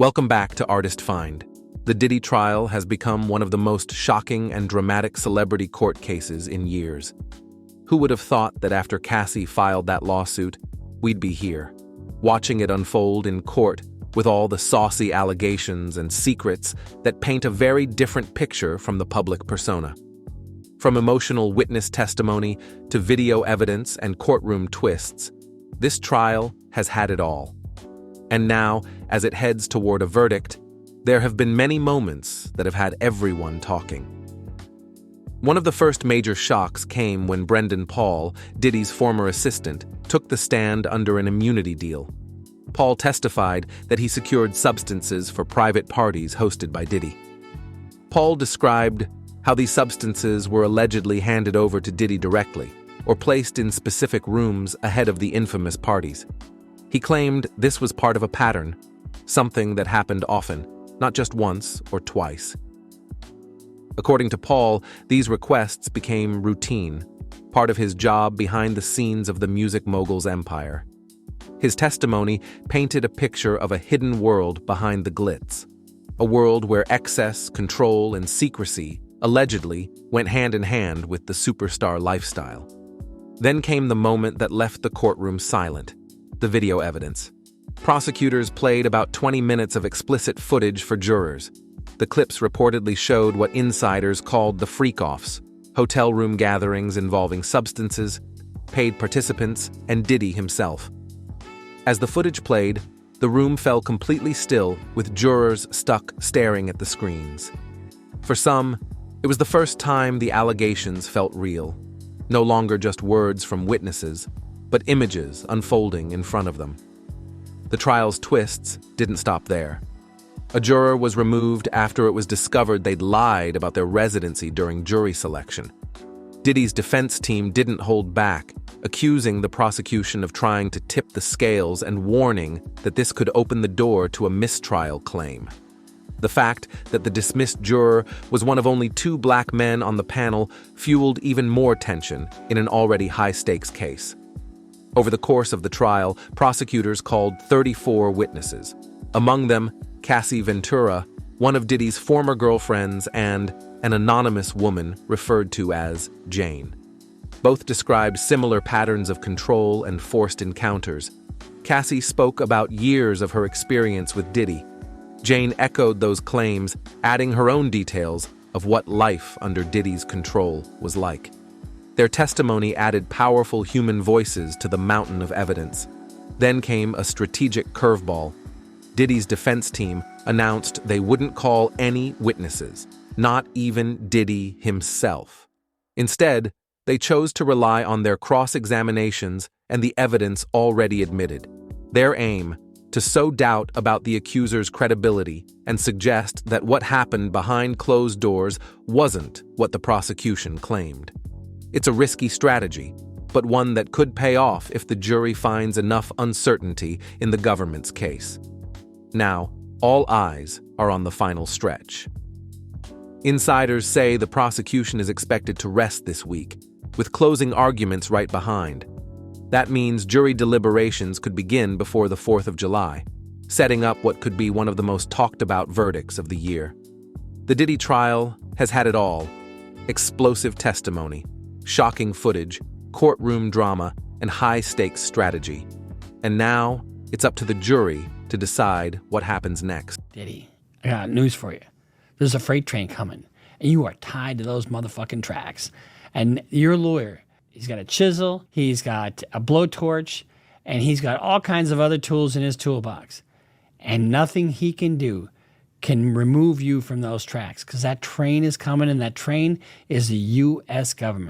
Welcome back to Artist Find. The Diddy Trial has become one of the most shocking and dramatic celebrity court cases in years. Who would have thought that after Cassie filed that lawsuit, we'd be here, watching it unfold in court with all the saucy allegations and secrets that paint a very different picture from the public persona. From emotional witness testimony to video evidence and courtroom twists, this trial has had it all. And now, as it heads toward a verdict, there have been many moments that have had everyone talking. One of the first major shocks came when Brendan Paul, Diddy's former assistant, took the stand under an immunity deal. Paul testified that he secured substances for private parties hosted by Diddy. Paul described how these substances were allegedly handed over to Diddy directly, or placed in specific rooms ahead of the infamous parties. He claimed this was part of a pattern, something that happened often, not just once or twice. According to Paul, these requests became routine, part of his job behind the scenes of the music mogul's empire. His testimony painted a picture of a hidden world behind the glitz, a world where excess, control, and secrecy allegedly went hand in hand with the superstar lifestyle. Then came the moment that left the courtroom silent: the video evidence. Prosecutors played about 20 minutes of explicit footage for jurors. The clips reportedly showed what insiders called the freak-offs, hotel room gatherings involving substances, paid participants, and Diddy himself. As the footage played, the room fell completely still, with jurors stuck staring at the screens. For some, it was the first time the allegations felt real, no longer just words from witnesses, but images unfolding in front of them. The trial's twists didn't stop there. A juror was removed after it was discovered they'd lied about their residency during jury selection. Diddy's defense team didn't hold back, accusing the prosecution of trying to tip the scales and warning that this could open the door to a mistrial claim. The fact that the dismissed juror was one of only 2 black men on the panel fueled even more tension in an already high-stakes case. Over the course of the trial, prosecutors called 34 witnesses, among them Cassie Ventura, one of Diddy's former girlfriends, and an anonymous woman referred to as Jane. Both described similar patterns of control and forced encounters. Cassie spoke about years of her experience with Diddy. Jane echoed those claims, adding her own details of what life under Diddy's control was like. Their testimony added powerful human voices to the mountain of evidence. Then came a strategic curveball. Diddy's defense team announced they wouldn't call any witnesses, not even Diddy himself. Instead, they chose to rely on their cross-examinations and the evidence already admitted. Their aim: to sow doubt about the accuser's credibility and suggest that what happened behind closed doors wasn't what the prosecution claimed. It's a risky strategy, but one that could pay off if the jury finds enough uncertainty in the government's case. Now, all eyes are on the final stretch. Insiders say the prosecution is expected to rest this week, with closing arguments right behind. That means jury deliberations could begin before the 4th of July, setting up what could be one of the most talked-about verdicts of the year. The Diddy trial has had it all: explosive testimony, shocking footage, courtroom drama, and high-stakes strategy. And now, it's up to the jury to decide what happens next. Diddy, I got news for you. There's a freight train coming, and you are tied to those motherfucking tracks. And your lawyer, he's got a chisel, he's got a blowtorch, and he's got all kinds of other tools in his toolbox. And nothing he can do can remove you from those tracks, because that train is coming, and that train is the U.S. government.